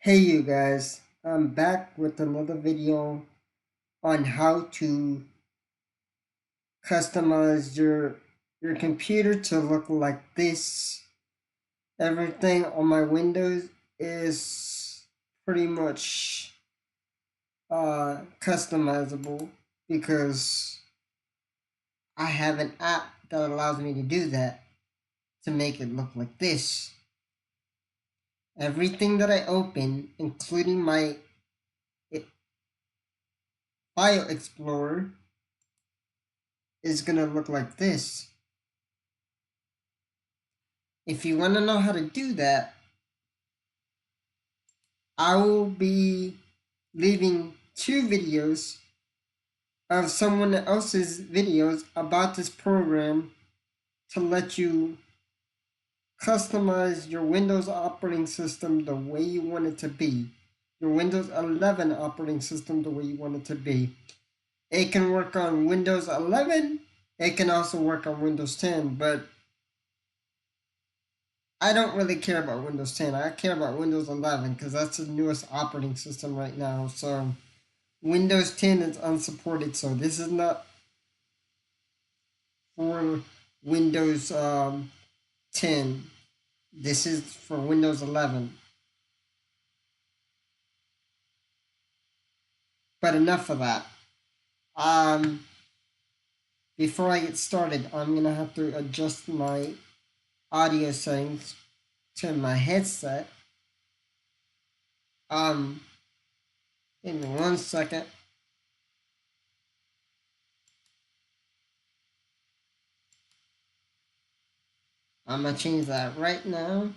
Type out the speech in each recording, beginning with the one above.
Hey you guys, I'm back with another video on how to customize your computer to look like this. Everything on my Windows is pretty much customizable because I have an app that allows me to do that, to make it look like this. Everything that I open, including my File Explorer, is gonna look like this. If you want to know how to do that, I will be leaving two videos of someone else's videos about this program to let you customize your Windows operating system the way you want it to be. Your Windows 11 operating system the way you want it to be. It can work on Windows 11. It can also work on Windows 10, but I don't really care about Windows 10. I care about Windows 11 because that's the newest operating system right now. So Windows 10 is unsupported. So this is not for Windows 10. This is for Windows 11. But enough of that. Before I get started, I'm gonna have to adjust my audio settings to my headset. Give me 1 second. I'm gonna change that right now.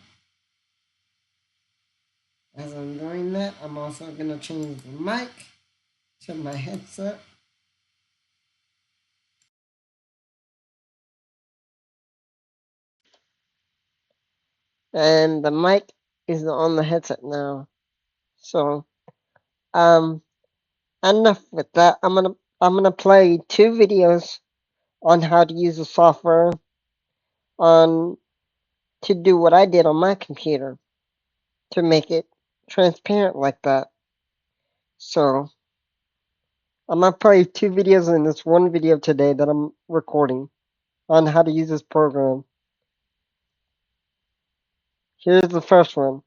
As I'm doing that, I'm also gonna change the mic to my headset. And the mic is on the headset now. So, enough with that. I'm gonna play two videos on how to use the software on to do what I did on my computer to make it transparent like that. So I'm gonna play two videos in this one video today that I'm recording on how to use this program. Here's the first one.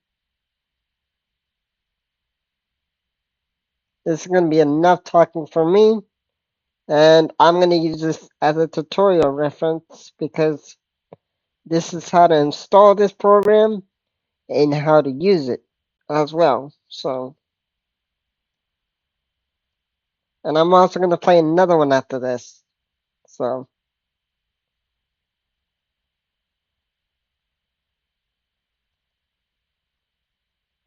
This is gonna be enough talking for me, and I'm gonna use this as a tutorial reference because this is how to install this program and how to use it as well. So, and I'm also going to play another one after this. So,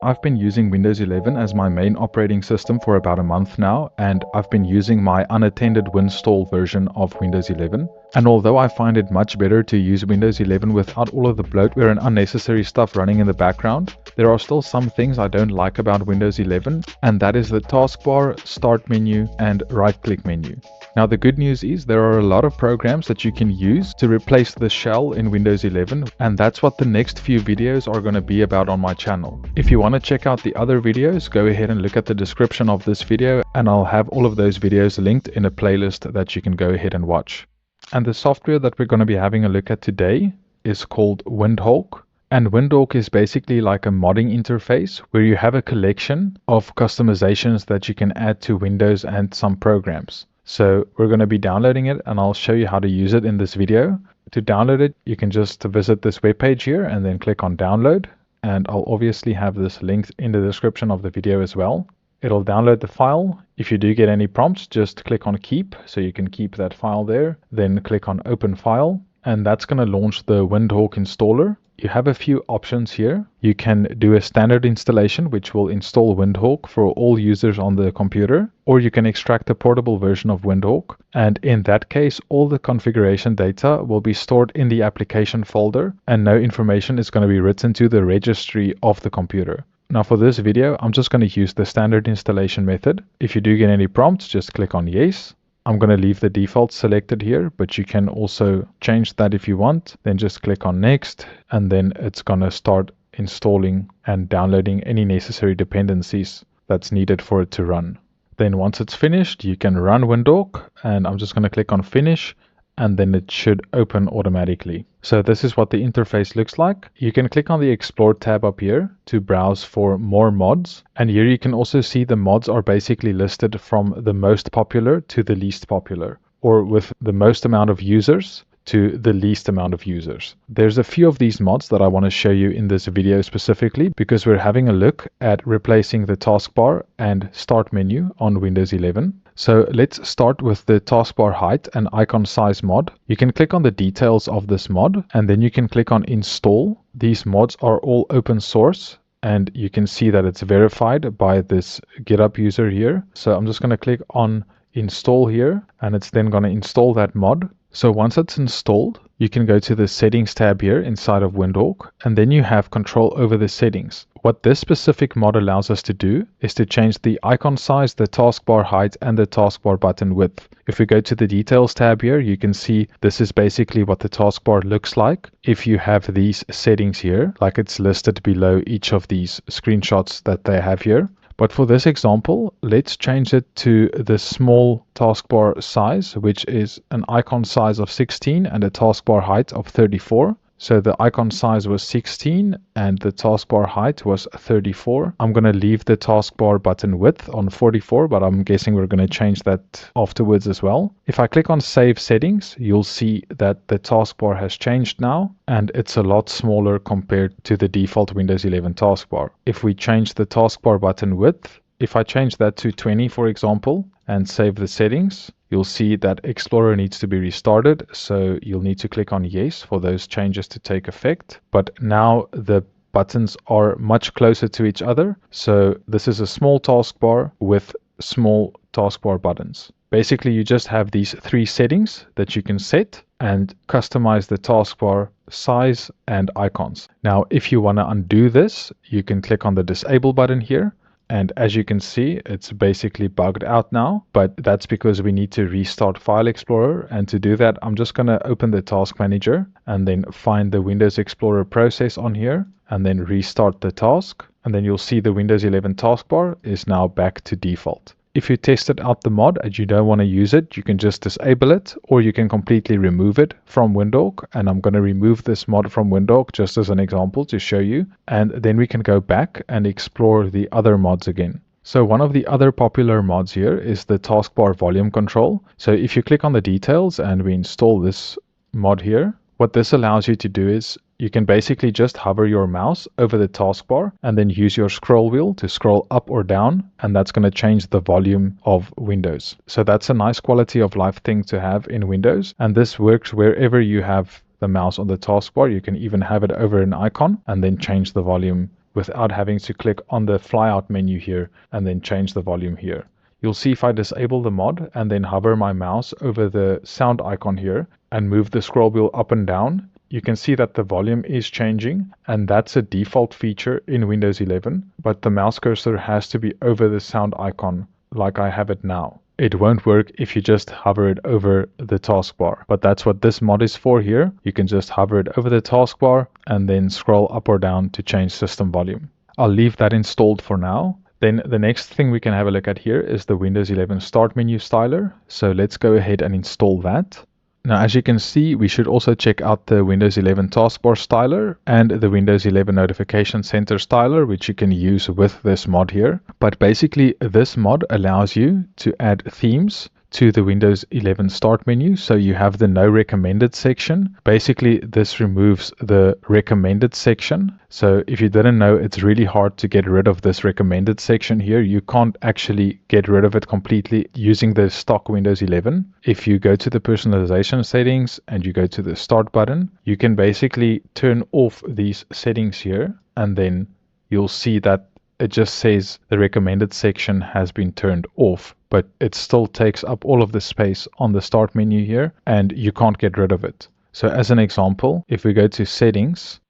I've been using Windows 11 as my main operating system for about a month now, and I've been using my unattended Winstall version of Windows 11. And although I find it much better to use Windows 11 without all of the bloatware and unnecessary stuff running in the background, there are still some things I don't like about Windows 11, and that is the taskbar, start menu, and right-click menu. Now the good news is there are a lot of programs that you can use to replace the shell in Windows 11, and that's what the next few videos are going to be about on my channel. If you want to check out the other videos, go ahead and look at the description of this video, and I'll have all of those videos linked in a playlist that you can go ahead and watch. And the software that we're going to be having a look at today is called Windhawk. And Windhawk is basically like a modding interface where you have a collection of customizations that you can add to Windows and some programs. So we're going to be downloading it and I'll show you how to use it in this video. To download it, you can just visit this webpage here and then click on download. And I'll obviously have this linked in the description of the video as well. It'll download the file. If you do get any prompts, just click on keep so you can keep that file there. Then click on open file and that's going to launch the Windhawk installer. You have a few options here. You can do a standard installation, which will install Windhawk for all users on the computer, or you can extract a portable version of Windhawk. And in that case, all the configuration data will be stored in the application folder and no information is going to be written to the registry of the computer. Now for this video, I'm just going to use the standard installation method. If you do get any prompts, just click on yes. I'm going to leave the default selected here, but you can also change that if you want. Then just click on next, and then it's going to start installing and downloading any necessary dependencies that's needed for it to run. Then once it's finished, you can run Windhawk, and I'm just going to click on finish, and then it should open automatically. So this is what the interface looks like. You can click on the Explore tab up here to browse for more mods. And here you can also see the mods are basically listed from the most popular to the least popular, or with the most amount of users to the least amount of users. There's a few of these mods that I want to show you in this video specifically because we're having a look at replacing the taskbar and start menu on Windows 11. So let's start with the taskbar height and icon size mod. You can click on the details of this mod and then you can click on install. These mods are all open source and you can see that it's verified by this GitHub user here. So I'm just going to click on install here and it's then going to install that mod. So once it's installed, you can go to the settings tab here inside of Windhawk, and then you have control over the settings. What this specific mod allows us to do is to change the icon size, the taskbar height, and the taskbar button width. If we go to the details tab here, you can see this is basically what the taskbar looks like if you have these settings here, like it's listed below each of these screenshots that they have here. But for this example, let's change it to the small taskbar size, which is an icon size of 16 and a taskbar height of 34. So the icon size was 16 and the taskbar height was 34. I'm going to leave the taskbar button width on 44, but I'm guessing we're going to change that afterwards as well. If I click on Save Settings, you'll see that the taskbar has changed now and it's a lot smaller compared to the default Windows 11 taskbar. If we change the taskbar button width, if I change that to 20, for example, and save the settings, you'll see that Explorer needs to be restarted. So you'll need to click on yes for those changes to take effect. But now the buttons are much closer to each other. So this is a small taskbar with small taskbar buttons. Basically, you just have these three settings that you can set and customize the taskbar size and icons. Now, if you want to undo this, you can click on the disable button here. And as you can see, it's basically bugged out now, but that's because we need to restart File Explorer. And to do that, I'm just going to open the Task Manager and then find the Windows Explorer process on here and then restart the task. And then you'll see the Windows 11 taskbar is now back to default. If you tested out the mod and you don't want to use it, you can just disable it, or you can completely remove it from Windhawk. And I'm going to remove this mod from Windhawk just as an example to show you. And then we can go back and explore the other mods again. So one of the other popular mods here is the taskbar volume control. So if you click on the details and we install this mod here, what this allows you to do is you can basically just hover your mouse over the taskbar and then use your scroll wheel to scroll up or down, and that's going to change the volume of Windows. So that's a nice quality of life thing to have in Windows, and this works wherever you have the mouse on the taskbar. You can even have it over an icon and then change the volume without having to click on the flyout menu here and then change the volume here. You'll see if I disable the mod and then hover my mouse over the sound icon here and move the scroll wheel up and down, you can see that the volume is changing, and that's a default feature in Windows 11, but the mouse cursor has to be over the sound icon like I have it now. It won't work if you just hover it over the taskbar, but that's what this mod is for here. You can just hover it over the taskbar and then scroll up or down to change system volume. I'll leave that installed for now. Then the next thing we can have a look at here is the Windows 11 Start Menu Styler. So let's go ahead and install that. Now, as you can see, we should also check out the Windows 11 Taskbar Styler and the Windows 11 Notification Center Styler, which you can use with this mod here. But basically, this mod allows you to add themes to the Windows 11 Start menu. So you have the No Recommended section. Basically, this removes the recommended section. So if you didn't know, it's really hard to get rid of this recommended section here. You can't actually get rid of it completely using the stock Windows 11. If you go to the personalization settings and you go to the Start button, you can basically turn off these settings here, and then you'll see that it just says the recommended section has been turned off, but it still takes up all of the space on the Start menu here, and you can't get rid of it. So as an example, if we go to Settings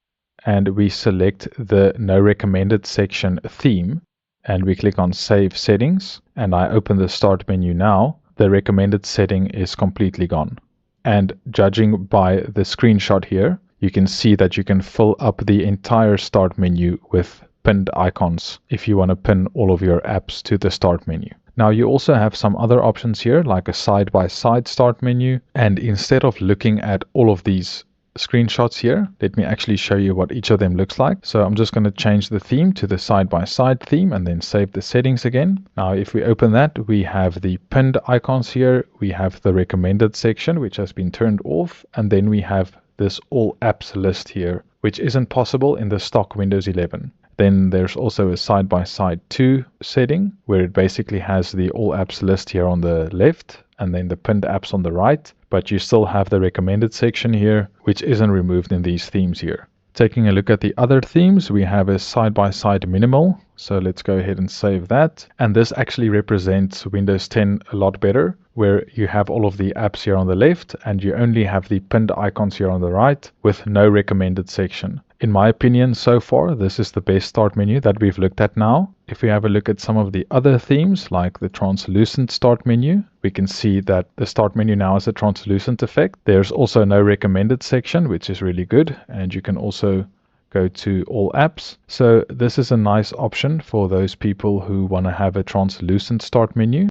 and we select the No Recommended section theme and we click on Save Settings and I open the Start menu now, the recommended setting is completely gone. And judging by the screenshot here, you can see that you can fill up the entire start menu with pinned icons if you want to pin all of your apps to the start menu. Now you also have some other options here like a side-by-side start menu, and instead of looking at all of these screenshots here, let me actually show you what each of them looks like. So I'm just going to change the theme to the side-by-side theme and then save the settings again. Now if we open that, we have the pinned icons here, we have the recommended section which has been turned off, and then we have this all apps list here, which isn't possible in the stock Windows 11. Then there's also a side-by-side 2 setting where it basically has the all apps list here on the left and then the pinned apps on the right, but you still have the recommended section here, which isn't removed in these themes here. Taking a look at the other themes, we have a side-by-side minimal. So let's go ahead and save that. And this actually represents Windows 10 a lot better, where you have all of the apps here on the left and you only have the pinned icons here on the right with no recommended section. In my opinion, so far, this is the best start menu that we've looked at now. If we have a look at some of the other themes, like the translucent start menu, we can see that the start menu now has a translucent effect. There's also no recommended section, which is really good. And you can also go to all apps. So this is a nice option for those people who want to have a translucent start menu.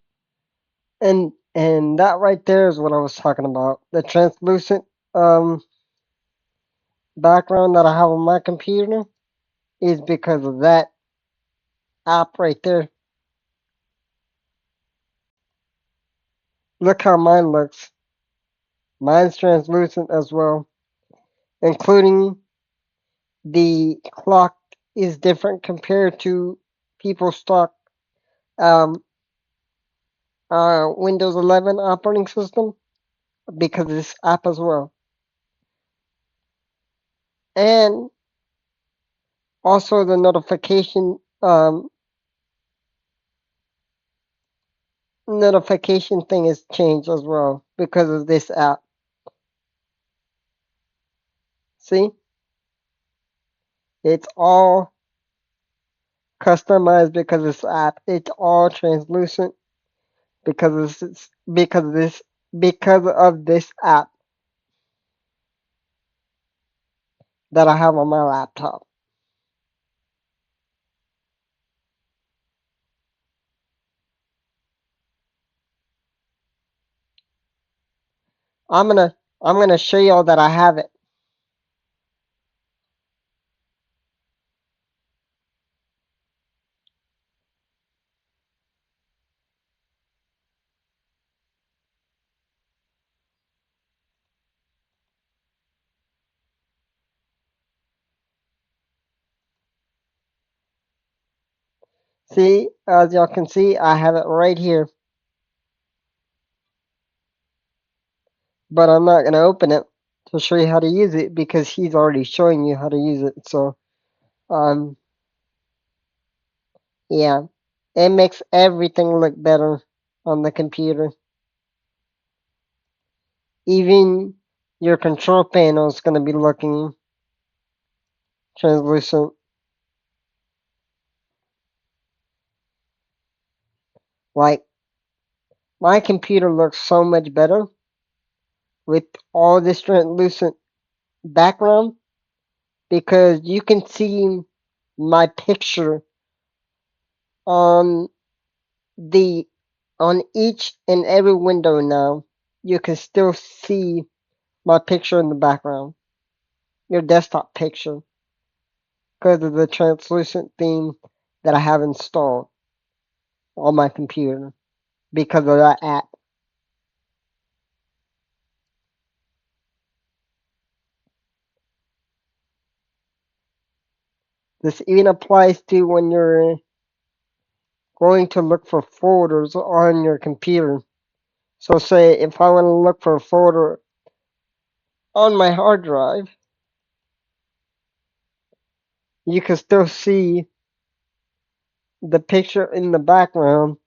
And that right there is what I was talking about. The translucent background that I have on my computer is because of that app right there. Look how mine looks. Mine's translucent as well, including the clock is different compared to people's stock um, Windows 11 operating system because of this app as well. And also the notification thing is changed as well because of this app. See? It's all customized because of this app. It's all translucent because of this app that I have on my laptop. I'm gonna show y'all that I have it. See, as y'all can see, I have it right here. But I'm not gonna open it to show you how to use it because he's already showing you how to use it. So um yeah. It makes everything look better on the computer. Even your control panel is gonna be looking translucent. Like my computer looks so much better with all this translucent background because you can see my picture on the on each and every window now. You can still see my picture in the background, your desktop picture, because of the translucent theme that I have installed on my computer because of that app. This even applies to when you're going to look for folders on your computer. So say if I want to look for a folder on my hard drive, you can still see the picture in the background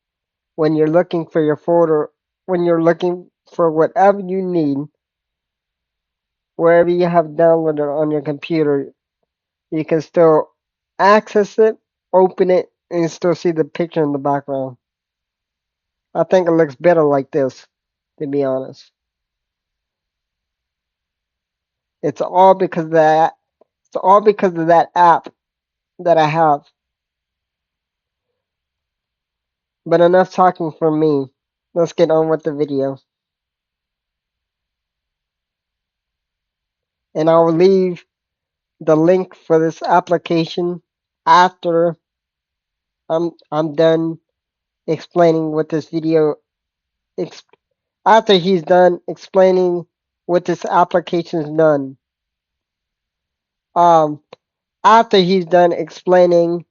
when you're looking for your folder, when you're looking for whatever you need, wherever you have downloaded on your computer, you can still access it, open it, and still see the picture in the background. I think it looks better like this, to be honest. It's all because of that. It's all because of that app that I have. But enough talking from me. Let's get on with the video. And I'll leave the link for this application after I'm done explaining what this video after he's done explaining what this application's done. Um After he's done explaining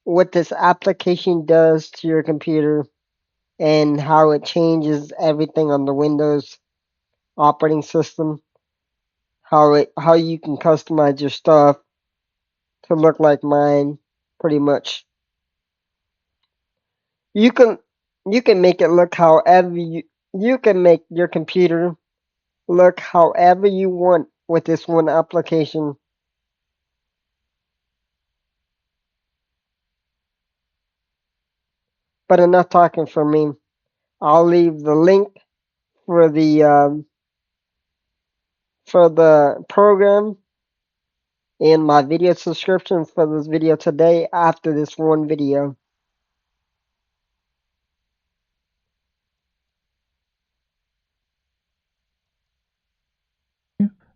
what this application does to your computer and how it changes everything on the Windows operating system, how you can customize your stuff to look like mine, pretty much. You can you can make it look however you can make your computer look however you want with this one application. But enough talking for me. I'll leave the link for the program in my video description for this video today after this one video.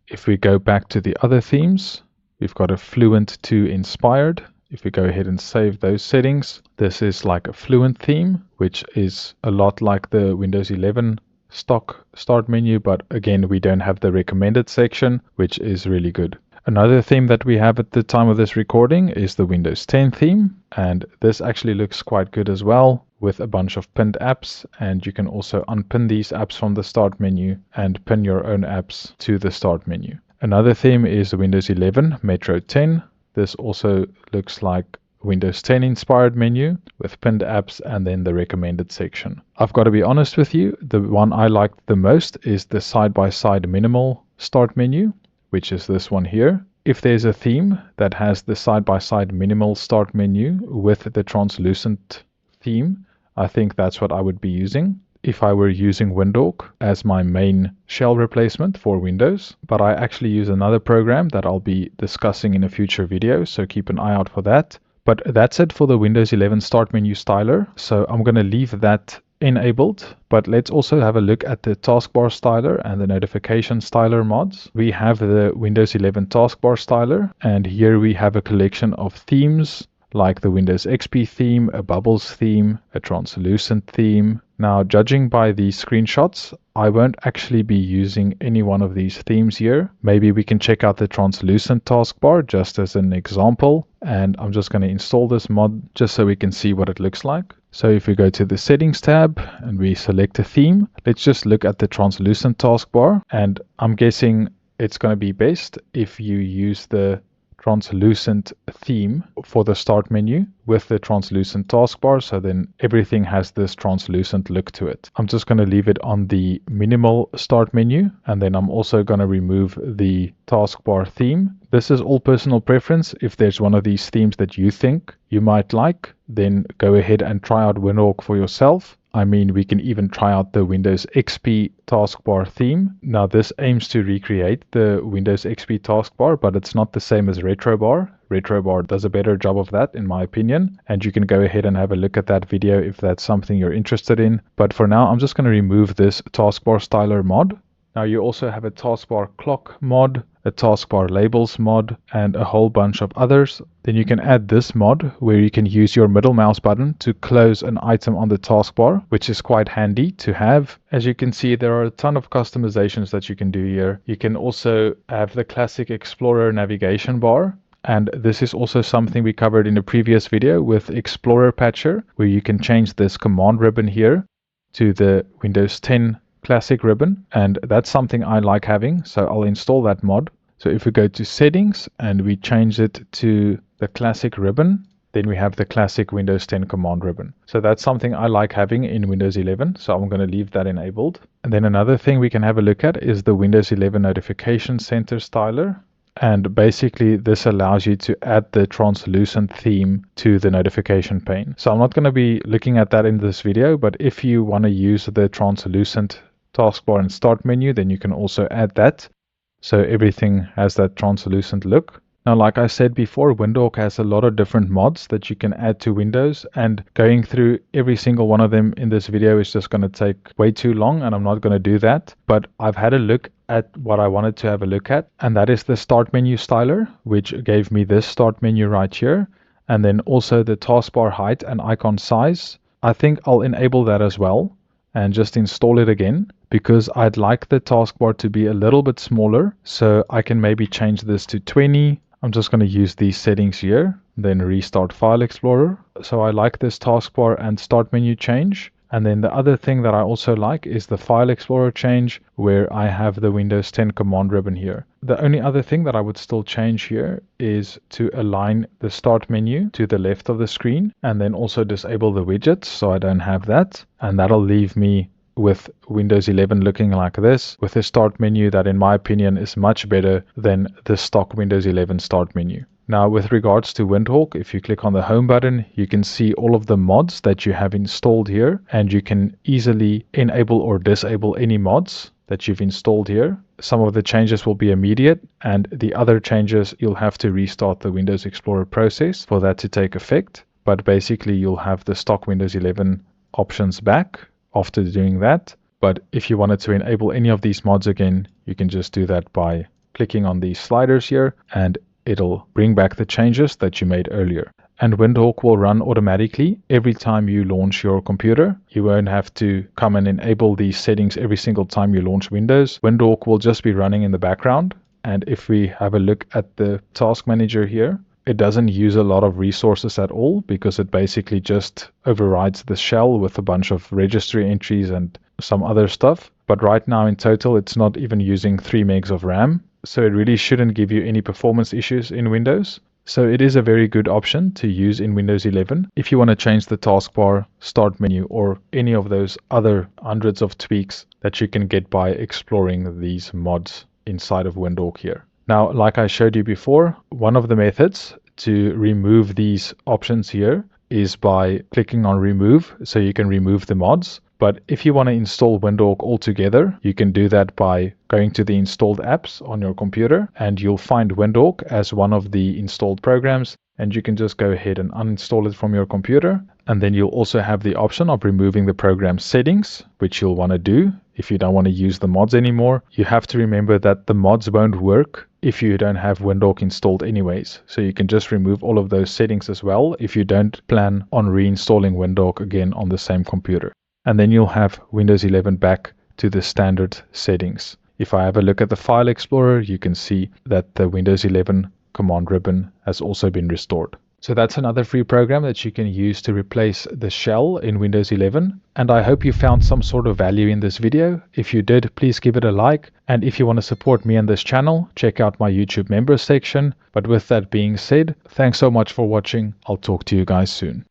If we go back to the other themes, we've got a Fluent to Inspired. If we go ahead and save those settings, this is like a Fluent theme, which is a lot like the Windows 11 stock start menu, but again, we don't have the recommended section, which is really good. Another theme that we have at the time of this recording is the Windows 10 theme, and this actually looks quite good as well with a bunch of pinned apps, and you can also unpin these apps from the start menu and pin your own apps to the start menu. Another theme is the Windows 11 Metro 10. This also looks like Windows 10 inspired menu with pinned apps and then the recommended section. I've got to be honest with you, the one I liked the most is the side-by-side minimal start menu, which is this one here. If there's a theme that has the side-by-side minimal start menu with the translucent theme, I think that's what I would be using if I were using Windhawk as my main shell replacement for Windows. But I actually use another program that I'll be discussing in a future video, so keep an eye out for that. But that's it for the Windows 11 Start Menu styler. So I'm going to leave that enabled, but let's also have a look at the taskbar styler and the notification styler mods. We have the Windows 11 taskbar styler, and here we have a collection of themes like the Windows XP theme, a bubbles theme, a translucent theme. Now, judging by these screenshots, I won't actually be using any one of these themes here. Maybe we can check out the translucent taskbar just as an example, and I'm just going to install this mod just so we can see what it looks like. So if we go to the settings tab and we select a theme, let's just look at the translucent taskbar, and I'm guessing it's going to be best if you use the translucent theme for the start menu with the translucent taskbar, so then everything has this translucent look to it. I'm just going to leave it on the minimal start menu, and then I'm also going to remove the taskbar theme. This is all personal preference. If there's one of these themes that you think you might like, then go ahead and try out Windhawk for yourself. I mean, we can even try out the Windows XP taskbar theme. Now, this aims to recreate the Windows XP taskbar, but it's not the same as Retrobar. Retrobar does a better job of that, in my opinion, and you can go ahead and have a look at that video if that's something you're interested in. But for now, I'm just going to remove this taskbar styler mod. Now, you also have a taskbar clock mod, a taskbar labels mod, and a whole bunch of others. Then you can add this mod where you can use your middle mouse button to close an item on the taskbar, which is quite handy to have. As you can see, there are a ton of customizations that you can do here. You can also have the classic Explorer navigation bar. And this is also something we covered in a previous video with Explorer Patcher, where you can change this command ribbon here to the Windows 10 classic ribbon, and that's something I like having, so I'll install that mod. So if we go to settings and we change it to the classic ribbon, then we have the classic Windows 10 command ribbon. So that's something I like having in Windows 11, so I'm going to leave that enabled. And then another thing we can have a look at is the Windows 11 notification center styler. And basically this allows you to add the translucent theme to the notification pane. So I'm not going to be looking at that in this video, but if you want to use the translucent taskbar and start menu, then you can also add that. so everything has that translucent look. Now, like I said before, Windhawk has a lot of different mods that you can add to Windows, and going through every single one of them in this video is just going to take way too long, and I'm not going to do that. But I've had a look at what I wanted to have a look at, and that is the Start Menu styler, which gave me this Start Menu right here, and then also the taskbar height and icon size. I think I'll enable that as well and just install it again, because I'd like the taskbar to be a little bit smaller, so I can maybe change this to 20. I'm just going to use these settings here, then restart File Explorer. So I like this taskbar and Start Menu change. And then the other thing that I also like is the File Explorer change, where I have the Windows 10 command ribbon here. The only other thing that I would still change here is to align the Start Menu to the left of the screen, and then also disable the widgets so I don't have that. And that'll leave me with Windows 11 looking like this, with a Start Menu that in my opinion is much better than the stock Windows 11 Start Menu. Now, with regards to Windhawk, if you click on the home button, you can see all of the mods that you have installed here, and you can easily enable or disable any mods that you've installed here. Some of the changes will be immediate, and the other changes you'll have to restart the Windows Explorer process for that to take effect. But basically you'll have the stock Windows 11 options back after doing that. But if you wanted to enable any of these mods again, you can just do that by clicking on these sliders here, and it'll bring back the changes that you made earlier. And Windhawk will run automatically every time you launch your computer. You won't have to come and enable these settings every single time you launch Windows. Windhawk will just be running in the background. And if we have a look at the task manager here, it doesn't use a lot of resources at all, because it basically just overrides the shell with a bunch of registry entries and some other stuff. But right now in total, it's not even using 3 megs of RAM. So it really shouldn't give you any performance issues in Windows. So it is a very good option to use in Windows 11 if you want to change the taskbar, Start Menu, or any of those other hundreds of tweaks that you can get by exploring these mods inside of Windhawk here. Now, like I showed you before, one of the methods to remove these options here is by clicking on Remove, so you can remove the mods. But if you want to install Windhawk altogether, you can do that by going to the installed apps on your computer, and you'll find Windhawk as one of the installed programs, and you can just go ahead and uninstall it from your computer. And then you'll also have the option of removing the program settings, which you'll want to do if you don't want to use the mods anymore. You have to remember that the mods won't work if you don't have Windhawk installed anyways. So you can just remove all of those settings as well if you don't plan on reinstalling Windhawk again on the same computer. And then you'll have Windows 11 back to the standard settings. If I have a look at the File Explorer, you can see that the Windows 11 command ribbon has also been restored. So that's another free program that you can use to replace the shell in Windows 11. And I hope you found some sort of value in this video. If you did, please give it a like. And if you want to support me and this channel, check out my YouTube members section. But with that being said, thanks so much for watching. I'll talk to you guys soon.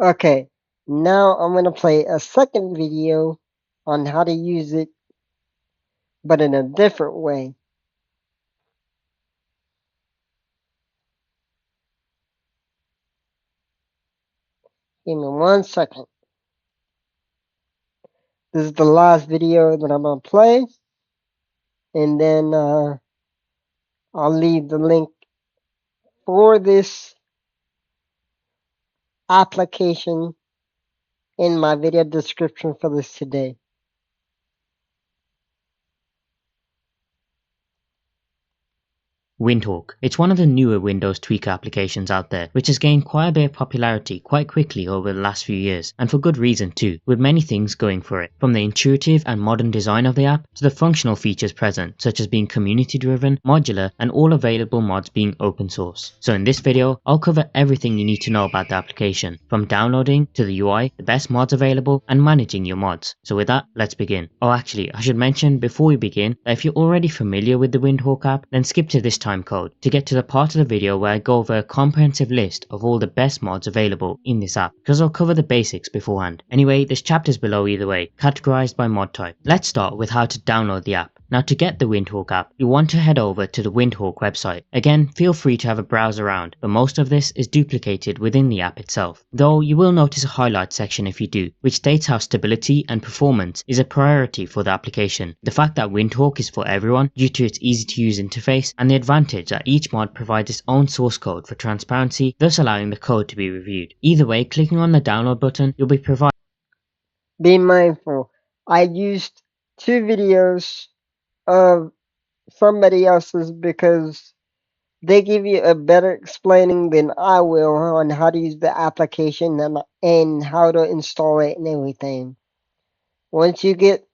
Okay, now I'm going to play a second video on how to use it, but in a different way. Give me 1 second. This is the last video that I'm going to play, and then I'll leave the link for this application in my video description for this today. Windhawk. It's one of the newer Windows tweaker applications out there, which has gained quite a bit of popularity quite quickly over the last few years, and for good reason too, with many things going for it, from the intuitive and modern design of the app to the functional features present, such as being community driven, modular, and all available mods being open source. So in this video, I'll cover everything you need to know about the application, from downloading to the UI, the best mods available, and managing your mods. So with that, let's begin. Oh, actually, I should mention before we begin that if you're already familiar with the Windhawk app, then skip to this time code to get to the part of the video where I go over a comprehensive list of all the best mods available in this app, because I'll cover the basics beforehand. Anyway, this chapter's below either way, categorized by mod type. Let's start with how to download the app. Now to get the Windhawk app, you want to head over to the Windhawk website. Again, feel free to have a browse around, but most of this is duplicated within the app itself. Though you will notice a highlight section if you do, which states how stability and performance is a priority for the application. The fact that Windhawk is for everyone due to its easy to use interface and the advantage that each mod provides its own source code for transparency, thus allowing the code to be reviewed. Either way, clicking on the download button, you'll be provided. Be mindful. I used 2 videos of somebody else's because they give you a better explaining than I will on how to use the application and how to install it and everything. Once you get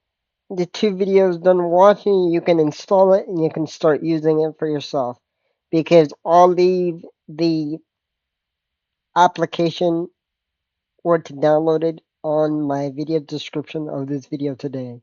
the 2 videos done watching, you can install it and you can start using it for yourself. Because I'll leave the application or to download it on my video description of this video today.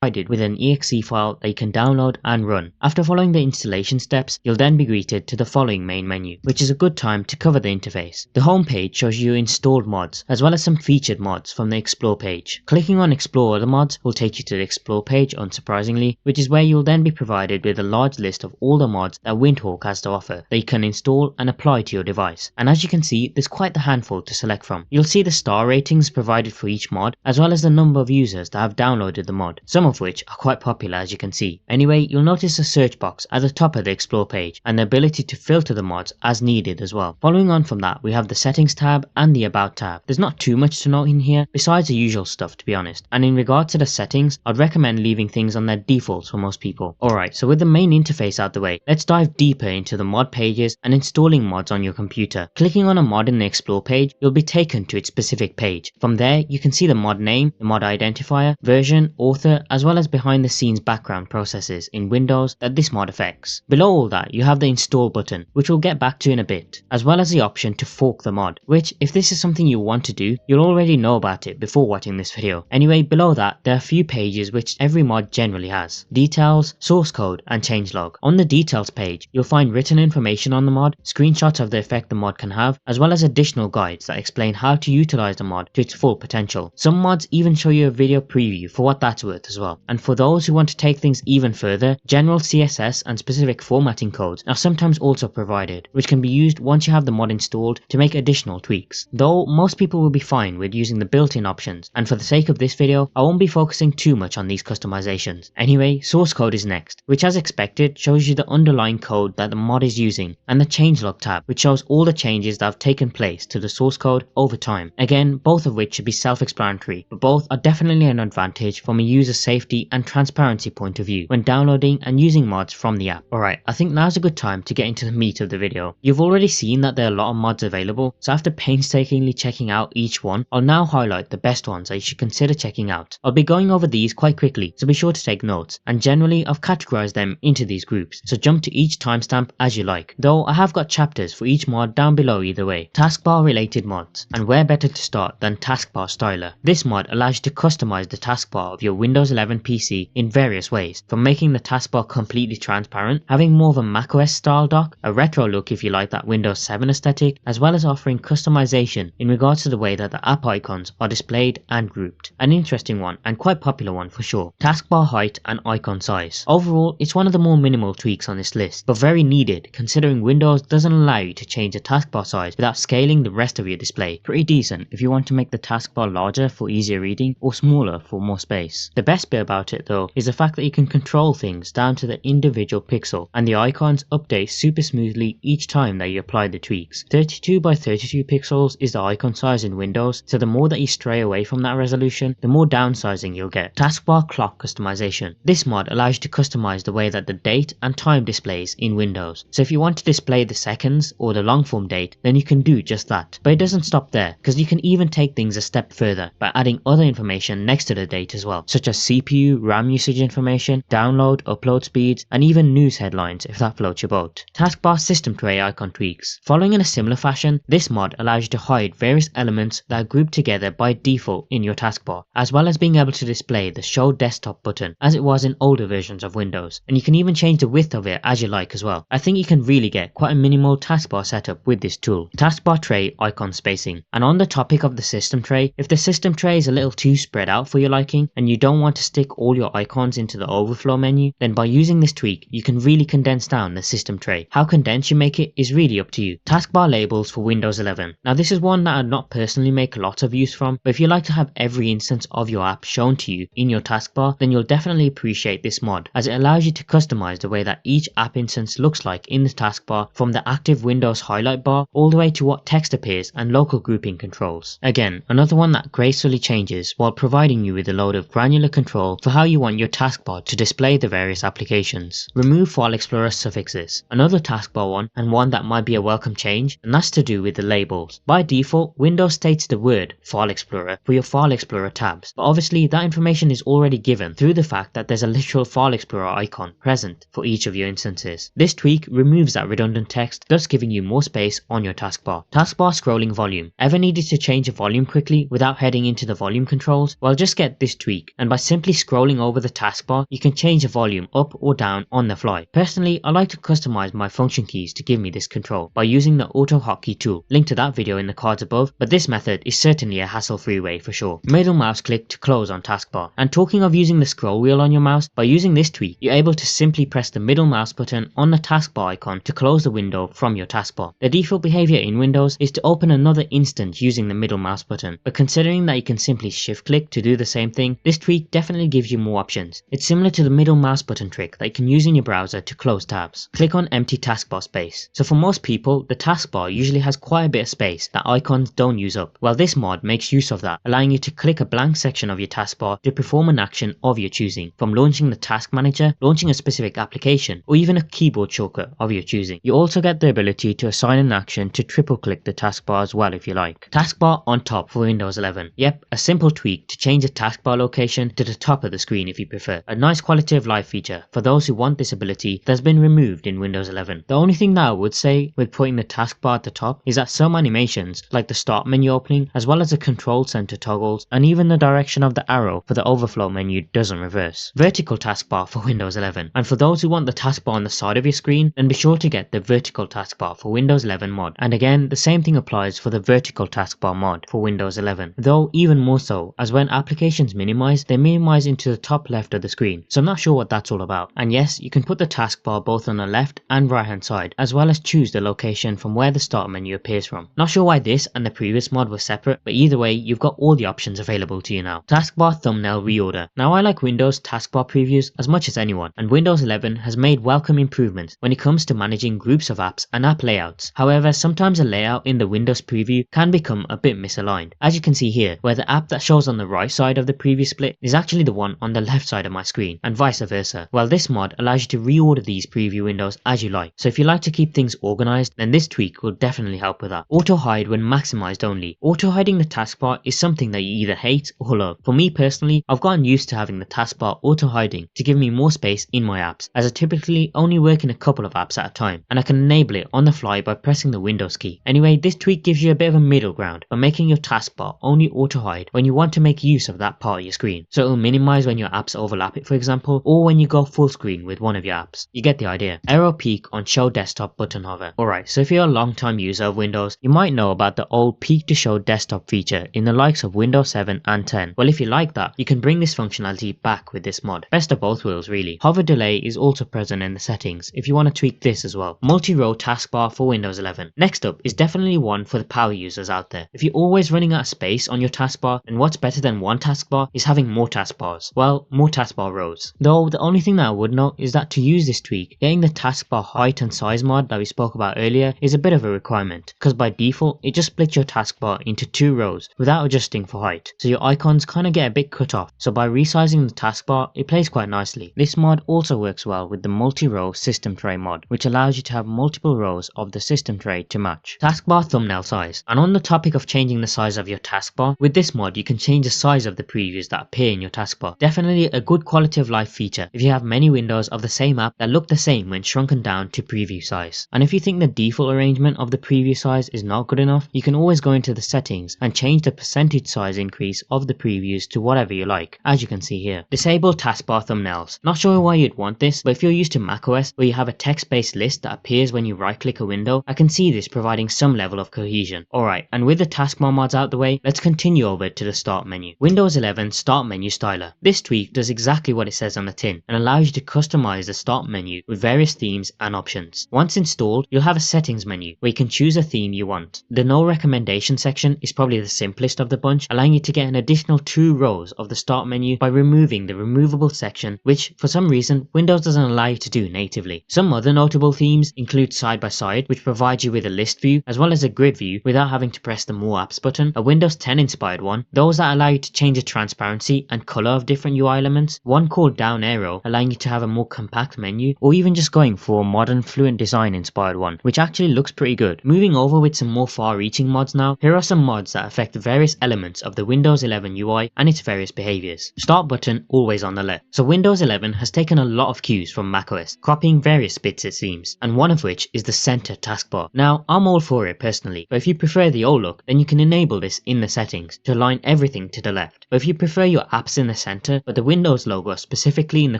With an exe file that you can download and run. After following the installation steps, you'll then be greeted to the following main menu, which is a good time to cover the interface. The home page shows you installed mods, as well as some featured mods from the explore page. Clicking on explore other mods will take you to the explore page, unsurprisingly, which is where you'll then be provided with a large list of all the mods that Windhawk has to offer that you can install and apply to your device. And as you can see, there's quite the handful to select from. You'll see the star ratings provided for each mod, as well as the number of users that have downloaded the mod, some of which are quite popular as you can see. Anyway, you'll notice a search box at the top of the explore page and the ability to filter the mods as needed as well. Following on from that, we have the settings tab and the about tab. There's not too much to note in here besides the usual stuff, to be honest, and in regard to the settings, I'd recommend leaving things on their defaults for most people. Alright, so with the main interface out the way, let's dive deeper into the mod pages and installing mods on your computer. Clicking on a mod in the explore page, you'll be taken to its specific page. From there, you can see the mod name, the mod identifier, version, author, as well as behind the scenes background processes in Windows that this mod affects. Below all that, you have the install button, which we'll get back to in a bit, as well as the option to fork the mod, which if this is something you want to do, you'll already know about it before watching this video. Anyway, below that, there are a few pages which every mod generally has: details, source code, and changelog. On the details page, you'll find written information on the mod, screenshots of the effect the mod can have, as well as additional guides that explain how to utilize the mod to its full potential. Some mods even show you a video preview for what that's worth as well. And for those who want to take things even further, general CSS and specific formatting codes are sometimes also provided, which can be used once you have the mod installed to make additional tweaks. Though most people will be fine with using the built-in options, and for the sake of this video, I won't be focusing too much on these customizations. Anyway, source code is next, which as expected shows you the underlying code that the mod is using, and the changelog tab, which shows all the changes that have taken place to the source code over time. Again, both of which should be self-explanatory, but both are definitely an advantage from a user safety and transparency point of view when downloading and using mods from the app. Alright, I think now's a good time to get into the meat of the video. You've already seen that there are a lot of mods available, so after painstakingly checking out each one, I'll now highlight the best ones that you should consider checking out. I'll be going over these quite quickly, so be sure to take notes, and generally I've categorized them into these groups, so jump to each timestamp as you like, though I have got chapters for each mod down below either way. Taskbar related mods, and where better to start than Taskbar Styler. This mod allows you to customize the taskbar of your Windows 11 PC in various ways, from making the taskbar completely transparent, having more of a macOS style dock, a retro look if you like that Windows 7 aesthetic, as well as offering customization in regards to the way that the app icons are displayed and grouped. An interesting one and quite popular one for sure. Taskbar height and icon size. Overall, it's one of the more minimal tweaks on this list, but very needed considering Windows doesn't allow you to change the taskbar size without scaling the rest of your display. Pretty decent if you want to make the taskbar larger for easier reading or smaller for more space. The best bit about it though is the fact that you can control things down to the individual pixel, and the icons update super smoothly each time that you apply the tweaks. 32 by 32 pixels is the icon size in Windows, so the more that you stray away from that resolution, the more downsizing you'll get. Taskbar clock customization. This mod allows you to customize the way that the date and time displays in Windows. So if you want to display the seconds or the long form date, then you can do just that. But it doesn't stop there, because you can even take things a step further by adding other information next to the date as well, such as CPU CPU, RAM usage information, download, upload speeds, and even news headlines if that floats your boat. Taskbar system tray icon tweaks. Following in a similar fashion, this mod allows you to hide various elements that are grouped together by default in your taskbar, as well as being able to display the show desktop button as it was in older versions of Windows, and you can even change the width of it as you like as well. I think you can really get quite a minimal taskbar setup with this tool. Taskbar tray icon spacing. And on the topic of the system tray, if the system tray is a little too spread out for your liking and you don't want to stick all your icons into the overflow menu, then by using this tweak you can really condense down the system tray. How condensed you make it is really up to you. Taskbar labels for Windows 11. Now this is one that I'd not personally make a lot of use from, but if you like to have every instance of your app shown to you in your taskbar, then you'll definitely appreciate this mod, as it allows you to customize the way that each app instance looks like in the taskbar, from the active Windows highlight bar all the way to what text appears and local grouping controls. Again, another one that gracefully changes while providing you with a load of granular control for how you want your taskbar to display the various applications. Remove File Explorer suffixes. Another taskbar one, and one that might be a welcome change, and that's to do with the labels. By default, Windows states the word File Explorer for your File Explorer tabs, but obviously that information is already given through the fact that there's a literal File Explorer icon present for each of your instances. This tweak removes that redundant text, thus giving you more space on your taskbar. Taskbar scrolling volume. Ever needed to change a volume quickly without heading into the volume controls? Well, just get this tweak, and by simply scrolling over the taskbar, you can change the volume up or down on the fly. Personally, I like to customize my function keys to give me this control by using the auto hotkey tool. Link to that video in the cards above, but this method is certainly a hassle-free way for sure. Middle mouse click to close on taskbar. And talking of using the scroll wheel on your mouse, by using this tweak, you're able to simply press the middle mouse button on the taskbar icon to close the window from your taskbar. The default behavior in Windows is to open another instance using the middle mouse button, but considering that you can simply shift click to do the same thing, this tweak definitely gives you more options. It's similar to the middle mouse button trick that you can use in your browser to close tabs. Click on empty taskbar space. So for most people, the taskbar usually has quite a bit of space that icons don't use up. Well, this mod makes use of that, allowing you to click a blank section of your taskbar to perform an action of your choosing, from launching the task manager, launching a specific application, or even a keyboard shortcut of your choosing. You also get the ability to assign an action to triple click the taskbar as well if you like. Taskbar on top for Windows 11. Yep, a simple tweak to change the taskbar location to the top of the screen if you prefer. A nice quality of life feature for those who want this ability that's been removed in Windows 11. The only thing that I would say with putting the taskbar at the top is that some animations, like the start menu opening, as well as the control center toggles, and even the direction of the arrow for the overflow menu doesn't reverse. Vertical taskbar for Windows 11. And for those who want the taskbar on the side of your screen, then be sure to get the vertical taskbar for Windows 11 mod. And again, the same thing applies for the vertical taskbar mod for Windows 11, though even more so, as when applications minimize, they minimize into the top left of the screen. So I'm not sure what that's all about. And yes, you can put the taskbar both on the left and right hand side, as well as choose the location from where the start menu appears from. Not sure why this and the previous mod were separate, but either way, you've got all the options available to you now. Taskbar thumbnail reorder. Now I like Windows taskbar previews as much as anyone, and Windows 11 has made welcome improvements when it comes to managing groups of apps and app layouts. However, sometimes a layout in the Windows preview can become a bit misaligned, as you can see here, where the app that shows on the right side of the preview split is actually the one on the left side of my screen, and vice versa. Well, this mod allows you to reorder these preview windows as you like, so if you like to keep things organized, then this tweak will definitely help with that. Auto hide when maximized only. Auto hiding the taskbar is something that you either hate or love. For me personally, I've gotten used to having the taskbar auto hiding to give me more space in my apps, as I typically only work in a couple of apps at a time, and I can enable it on the fly by pressing the Windows key. Anyway, this tweak gives you a bit of a middle ground by making your taskbar only auto hide when you want to make use of that part of your screen, so it'll minimize when your apps overlap it, for example, or when you go full screen with one of your apps. You get the idea. Arrow peak on show desktop button hover. Alright, so if you're a long time user of Windows, you might know about the old peak to show desktop feature in the likes of Windows 7 and 10. Well, if you like that, you can bring this functionality back with this mod. Best of both worlds really. Hover delay is also present in the settings if you want to tweak this as well. Multi-row taskbar for Windows 11. Next up is definitely one for the power users out there. If you're always running out of space on your taskbar, then what's better than one taskbar is having more taskbars. Well, more taskbar rows. Though the only thing that I would note is that to use this tweak, getting the taskbar height and size mod that we spoke about earlier is a bit of a requirement, because by default it just splits your taskbar into 2 rows without adjusting for height, so your icons kind of get a bit cut off. So by resizing the taskbar, it plays quite nicely. This mod also works well with the multi-row system tray mod, which allows you to have multiple rows of the system tray to match. Taskbar thumbnail size. And on the topic of changing the size of your taskbar, with this mod you can change the size of the previews that appear in your taskbar. taskbar. Definitely a good quality of life feature if you have many windows of the same app that look the same when shrunken down to preview size. And if you think the default arrangement of the preview size is not good enough, you can always go into the settings and change the percentage size increase of the previews to whatever you like, as you can see here. Disable taskbar thumbnails. Not sure why you'd want this, but if you're used to macOS where you have a text-based list that appears when you right-click a window, I can see this providing some level of cohesion. Alright, and with the taskbar mods out the way, let's continue over to the start menu. Windows 11 Start Menu Styler. This tweak does exactly what it says on the tin and allows you to customize the start menu with various themes and options. Once installed, you'll have a settings menu where you can choose a theme you want. The no recommendation section is probably the simplest of the bunch, allowing you to get an additional 2 rows of the start menu by removing the removable section, which for some reason Windows doesn't allow you to do natively. Some other notable themes include side by side, which provides you with a list view as well as a grid view without having to press the more apps button, a Windows 10 inspired one, those that allow you to change the transparency and color of different UI elements, one called down arrow allowing you to have a more compact menu, or even just going for a modern fluent design inspired one, which actually looks pretty good. Moving over with some more far reaching mods now, here are some mods that affect various elements of the Windows 11 UI and its various behaviors. Start button always on the left. So Windows 11 has taken a lot of cues from macOS, copying various bits it seems, and one of which is the center taskbar. Now I'm all for it personally, but if you prefer the old look, then you can enable this in the settings to align everything to the left. But if you prefer your apps in the center but the Windows logo specifically in the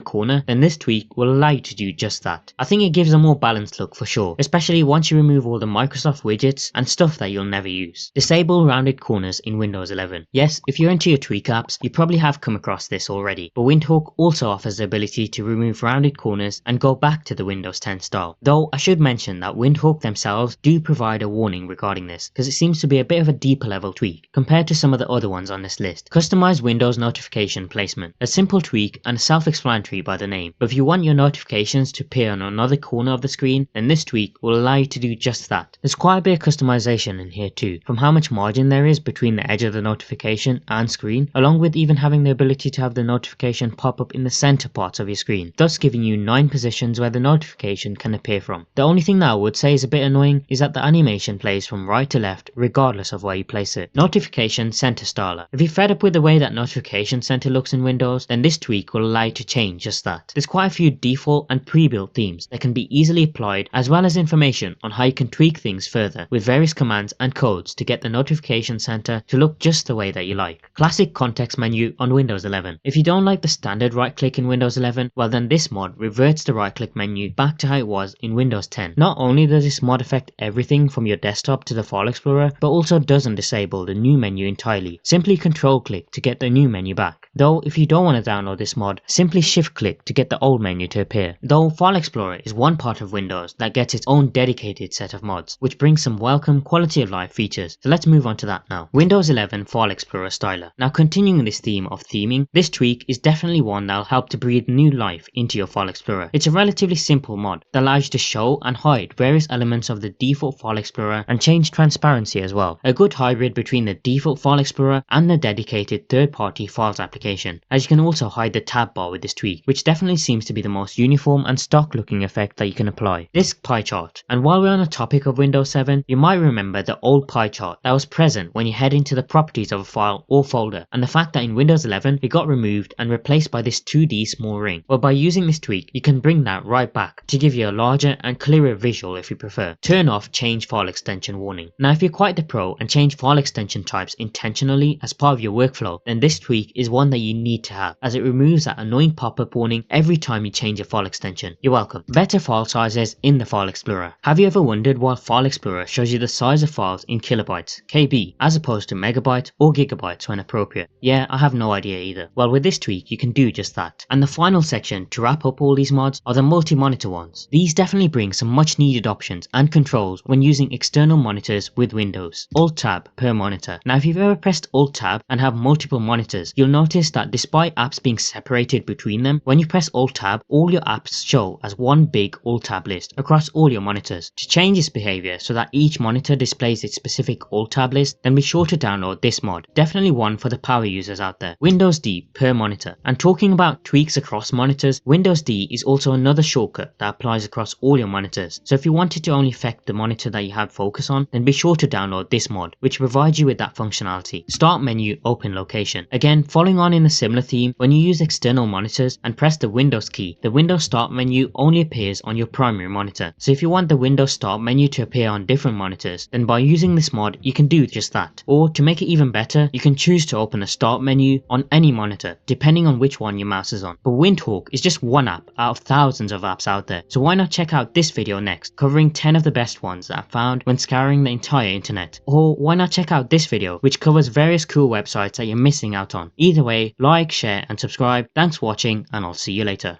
corner, then this tweak will allow you to do just that. I think it gives a more balanced look for sure, especially once you remove all the Microsoft widgets and stuff that you'll never use. Disable rounded corners in Windows 11. Yes, if you're into your tweak apps, you probably have come across this already, but Windhawk also offers the ability to remove rounded corners and go back to the Windows 10 style. Though I should mention that Windhawk themselves do provide a warning regarding this, because it seems to be a bit of a deeper level tweak compared to some of the other ones on this list. Customize Windows notification placement. A simple tweak and self-explanatory by the name, but if you want your notifications to appear on another corner of the screen, then this tweak will allow you to do just that. There's quite a bit of customization in here too, from how much margin there is between the edge of the notification and screen, along with even having the ability to have the notification pop up in the center parts of your screen, thus giving you 9 positions where the notification can appear from. The only thing that I would say is a bit annoying is that the animation plays from right to left regardless of where you place it. Notification center styler. If you're fed up with the way that notification center looks in Windows, then this tweak will allow you to change just that. There's quite a few default and pre-built themes that can be easily applied, as well as information on how you can tweak things further with various commands and codes to get the notification center to look just the way that you like. Classic context menu on Windows 11. If you don't like the standard right click in Windows 11, well then this mod reverts the right click menu back to how it was in Windows 10. Not only does this mod affect everything from your desktop to the file explorer, but also doesn't disable the new menu entirely. Simply control click to get the new menu back. Though if you don't want to download this mod, simply shift click to get the old menu to appear. Though File Explorer is one part of Windows that gets its own dedicated set of mods, which brings some welcome quality of life features. So let's move on to that now. Windows 11 File Explorer Styler. Now continuing this theme of theming, this tweak is definitely one that'll help to breathe new life into your File Explorer. It's a relatively simple mod that allows you to show and hide various elements of the default File Explorer and change transparency as well. A good hybrid between the default File Explorer and the dedicated third-party files application, as you can also hide the tab bar with this tweak, which definitely seems to be the most uniform and stock looking effect that you can apply. Disk pie chart. And while we're on the topic of Windows 7, you might remember the old pie chart that was present when you head into the properties of a file or folder, and the fact that in Windows 11 it got removed and replaced by this 2D small ring. Well, by using this tweak you can bring that right back to give you a larger and clearer visual if you prefer. Turn off change file extension warning. Now if you're quite the pro and change file extension types intentionally as part of your workflow, then this tweak is one that you need to have, as it removes that annoying pop-up warning every time you change a file extension. You're welcome. Better file sizes in the File Explorer. Have you ever wondered why File Explorer shows you the size of files in kilobytes, KB, as opposed to megabytes or gigabytes when appropriate? Yeah, I have no idea either. Well, with this tweak you can do just that. And the final section to wrap up all these mods are the multi-monitor ones. These definitely bring some much needed options and controls when using external monitors with Windows. Alt-Tab per monitor. Now if you've ever pressed Alt-Tab and have multiple monitors, you'll notice that despite apps being separated between them, when you press Alt-Tab, all your apps show as one big Alt-Tab list across all your monitors. To change this behavior so that each monitor displays its specific Alt-Tab list, then be sure to download this mod. Definitely one for the power users out there. Windows D per monitor. And talking about tweaks across monitors, Windows D is also another shortcut that applies across all your monitors. So if you wanted to only affect the monitor that you have focus on, then be sure to download this mod, which provides you with that functionality. Start menu open location. Again, following on on in a similar theme, when you use external monitors and press the Windows key, the Windows Start menu only appears on your primary monitor. So if you want the Windows Start menu to appear on different monitors, then by using this mod you can do just that. Or to make it even better, you can choose to open a Start menu on any monitor, depending on which one your mouse is on. But Windhawk is just one app out of thousands of apps out there, so why not check out this video next, covering 10 of the best ones that I found when scouring the entire internet. Or why not check out this video, which covers various cool websites that you're missing out on. Either way, like, share and subscribe. Thanks for watching, and I'll see you later.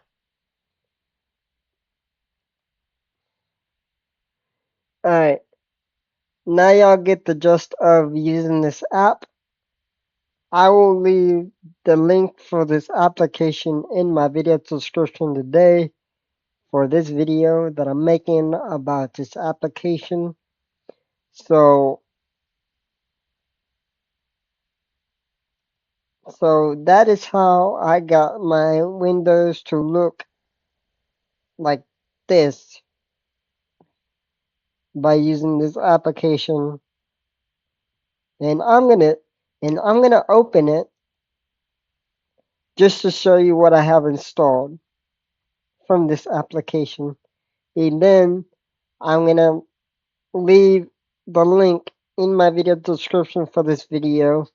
Alright, now y'all get the gist of using this app. I will leave the link for this application in my video description today for this video that I'm making about this application. So that is how I got my windows to look like this by using this application. And I'm gonna open it just to show you what I have installed from this application. And then I'm gonna leave the link in my video description for this video.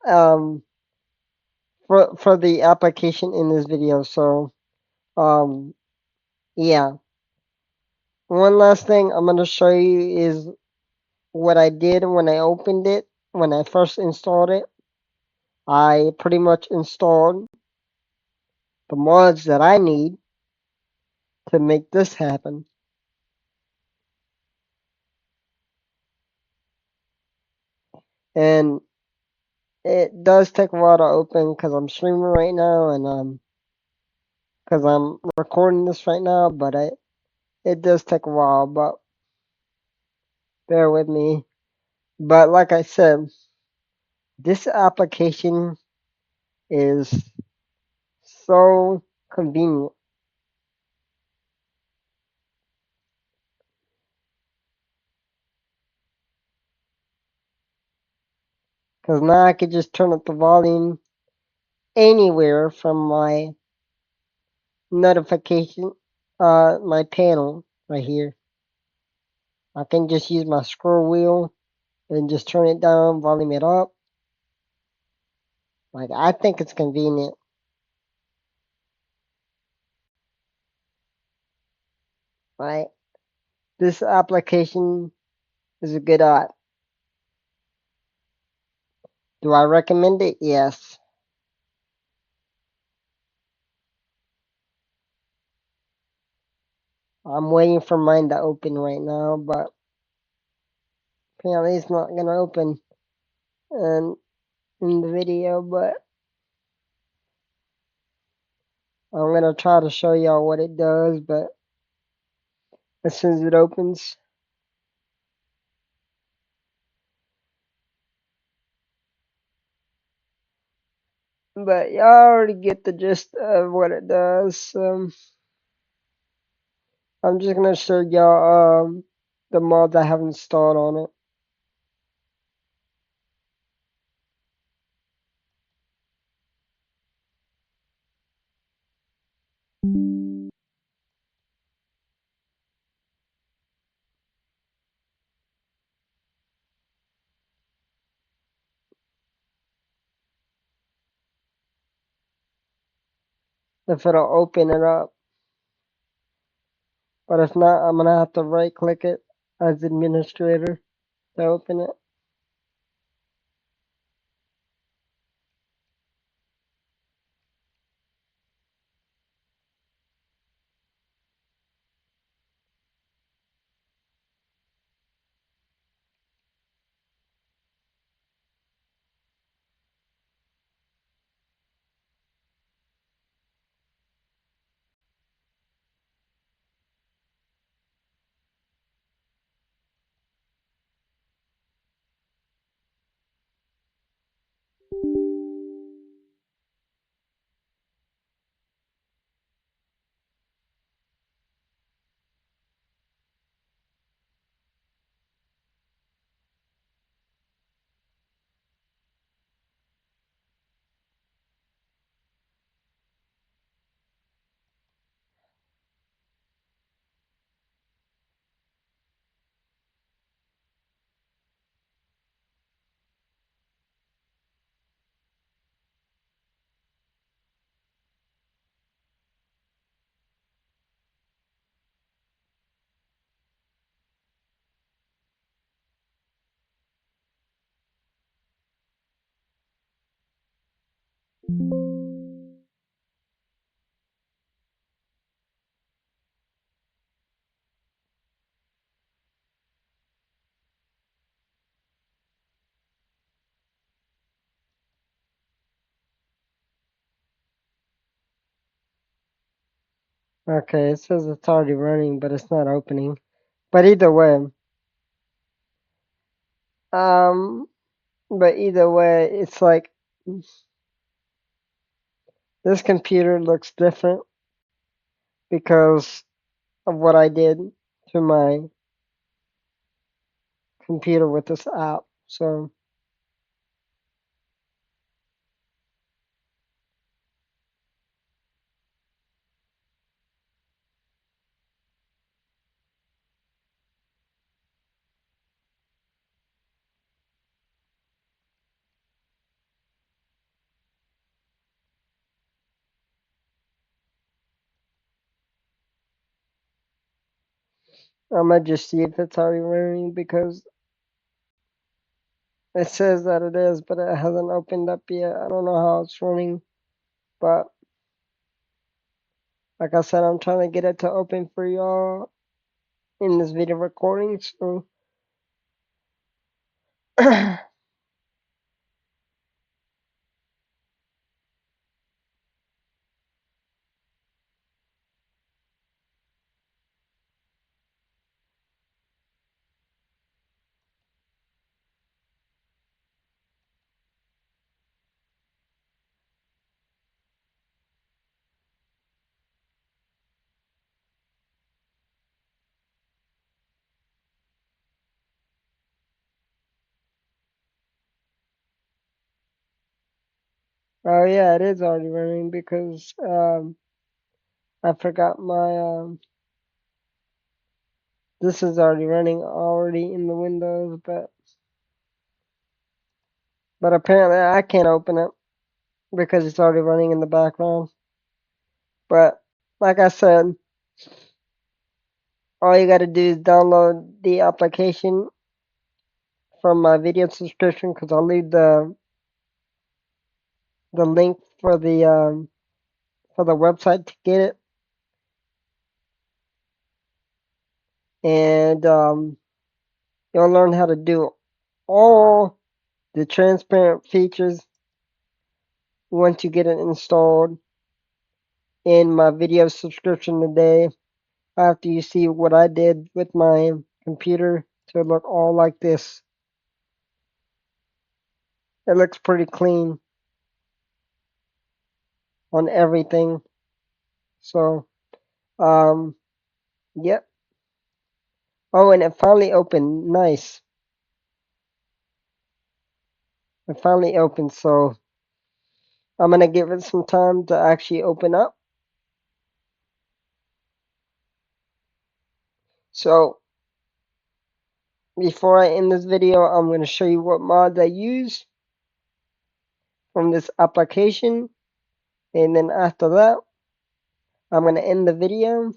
For the application in this video. So yeah. One last thing I'm gonna show you is what I did when I opened it, when I first installed it. I pretty much installed the mods that I need to make this happen. And it does take a while to open because I'm streaming right now and because I'm recording this right now, but it does take a while, but bear with me. But like I said, this application is so convenient. Because now I could just turn up the volume anywhere from my notification, my panel right here. I can just use my scroll wheel and just turn it down, volume it up. Like, I think it's convenient. Right? This application is a good app. Do I recommend it? Yes. I'm waiting for mine to open right now, but apparently it's not gonna open in the video, but I'm gonna try to show y'all what it does, but as soon as it opens. But y'all already get the gist of what it does. I'm just gonna show y'all the mods I have installed on it. If it'll open it up. But if not, I'm gonna have to right click it as administrator to open it. Okay, it says it's already running, but it's not opening. But either way, um, it's like this computer looks different because of what I did to my computer with this app. So I might just see if it's already running because it says that it is, but it hasn't opened up yet. I don't know how it's running, but like I said, I'm trying to get it to open for y'all in this video recording. So oh yeah, it is already running because I forgot my this is already running already in the Windows, but apparently I can't open it because it's already running in the background. But like I said, all you got to do is download the application from my video subscription because I'll leave the link for the website to get it, and you'll learn how to do all the transparent features once you get it installed in my video subscription today. After you see what I did with my computer to look all like this, it looks pretty clean on everything. So, um, yep. Oh, and it finally opened. Nice. It finally opened. So I'm gonna give it some time to actually open up. So before I end this video, I'm gonna show you what mods I use from this application, and then after that, I'm gonna end the video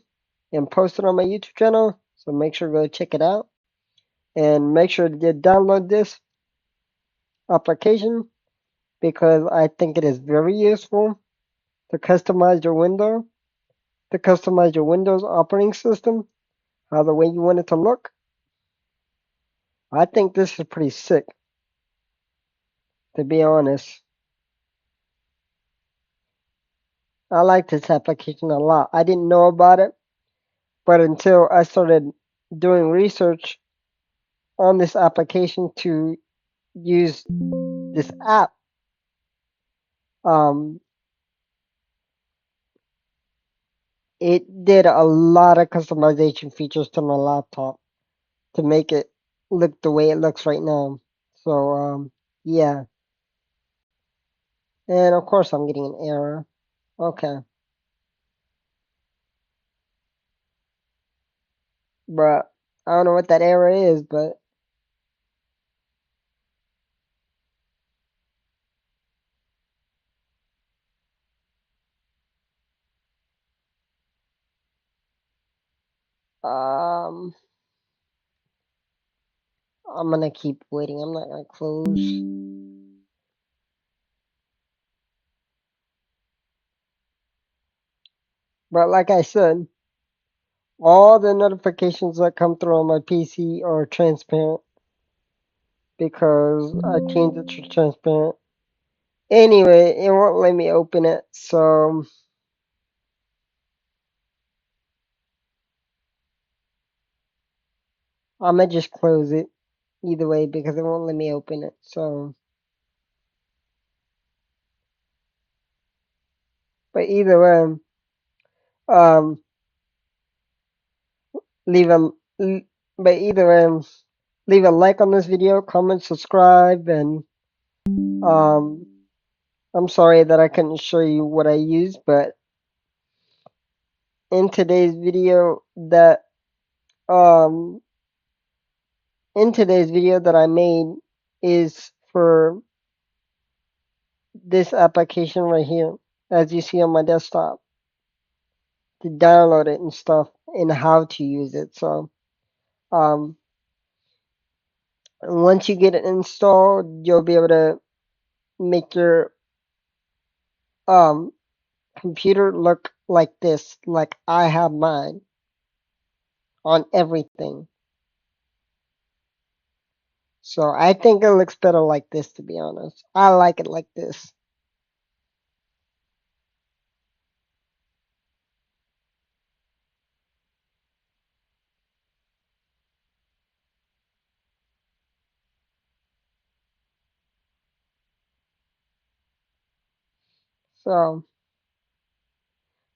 and post it on my YouTube channel. So make sure to go check it out. And make sure to download this application because I think it is very useful to customize your window, to customize your Windows operating system, how the way you want it to look. I think this is pretty sick, to be honest. I like this application a lot. I didn't know about it, but until I started doing research on this application to use this app, um, it did a lot of customization features to my laptop to make it look the way it looks right now. So, yeah. And of course, I'm getting an error. Okay. But I don't know what that error is, but um, I'm gonna keep waiting. I'm not gonna close. But like I said, all the notifications that come through on my PC are transparent because I changed it to transparent. Anyway, it won't let me open it, so I'm gonna just close it either way because it won't let me open it. So, but either way, um, leave a but either way, leave a like on this video, comment, subscribe, and um, I'm sorry that I couldn't show you what I use, but in today's video that um in today's video that I made is for this application right here, as you see on my desktop, to download it and stuff and how to use it. So um once you get it installed, you'll be able to make your um computer look like this, like I have mine on everything. So I think it looks better like this, to be honest. I like it like this. So,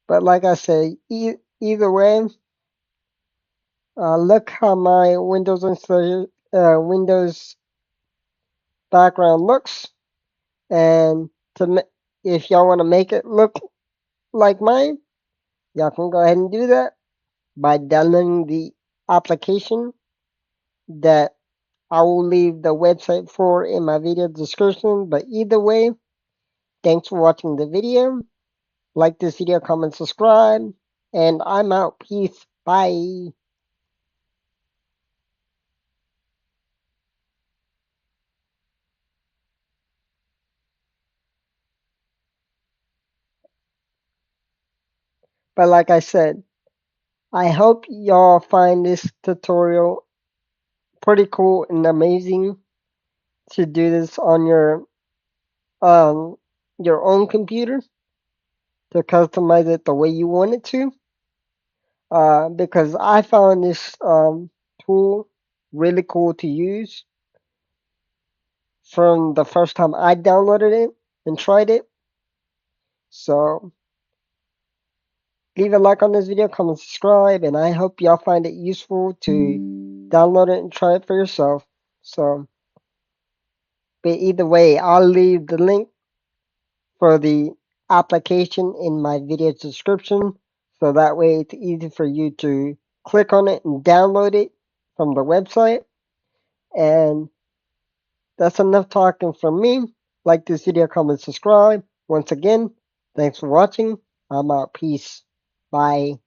but like I say, either way, look how my Windows background looks, and if y'all want to make it look like mine, y'all can go ahead and do that by downloading the application that I will leave the website for in my video description. But either way, thanks for watching the video. Like this video, comment, subscribe, and I'm out. Peace. Bye. But like I said, I hope y'all find this tutorial pretty cool and amazing to do this on um your own computer, to customize it the way you want it to. Because I found this tool really cool to use from the first time I downloaded it and tried it. So leave a like on this video, comment, subscribe, and I hope y'all find it useful to download it and try it for yourself. So, but either way, I'll leave the link for the application in my video description, so that way it's easy for you to click on it and download it from the website. And that's enough talking from me. Like this video, comment, subscribe. Once again, thanks for watching. I'm out. Peace. Bye.